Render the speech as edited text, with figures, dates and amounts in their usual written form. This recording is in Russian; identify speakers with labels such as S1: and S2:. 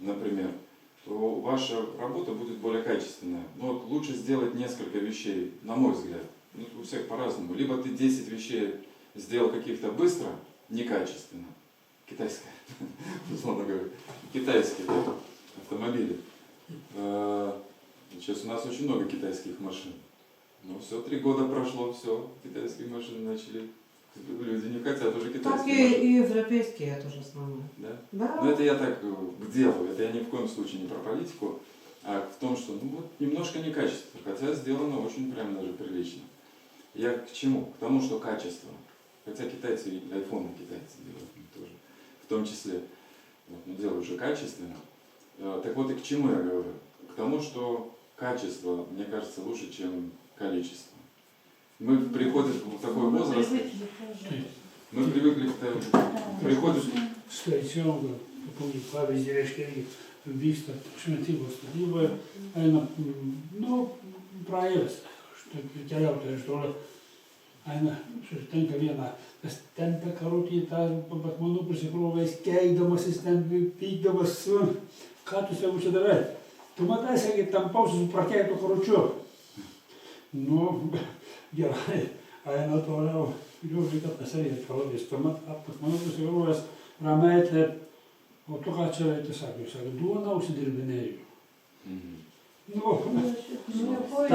S1: например, то ваша работа будет более качественная. Но вот лучше сделать несколько вещей, на мой взгляд. Ну, у всех по-разному. Либо ты 10 вещей сделал каких-то быстро, некачественно. Китайское, условно говоря. Китайские, да, автомобили. Сейчас у нас очень много китайских машин. Ну все, 3 года прошло, все, китайские машины начали. Люди не хотят уже китайские
S2: Так
S1: машины.
S2: и европейские тоже самое.
S1: Да?
S2: Да.
S1: Но это я так к делу, это я ни в коем случае не про политику, а в том, что ну, вот, немножко некачественно, хотя сделано очень прям даже прилично. Я к чему? К тому, что качество. Хотя китайцы, айфоны китайцы делают тоже, в том числе. Вот, но делают уже качественно. Так вот и к чему я говорю? К тому, что качество, мне кажется, лучше, чем количество. Мы приходим в такой возраст, мы привыкли к тому, приходим...
S3: Skaičiau, pavyzdį, reiškia, vyksta šventybos statyboje, eina, nu, praėjęs, keliautojas iš toli, eina, susitinka vieną, tas tempia karutį, tą batmanų prisikrovęs, keikdamasis, ten pykdamas, ką tu savo čia darai? Tu matai, sakė, tampausi su prakeitu karučiu. Nu, gerai, eina toliau, žiūrėk, kad pasirinkti karutis, tuomet batmanų prisikrovęs, ramiai, o tu ką čia sakė, duoną užsidirbinėjau.
S1: Mhm.
S3: Nu,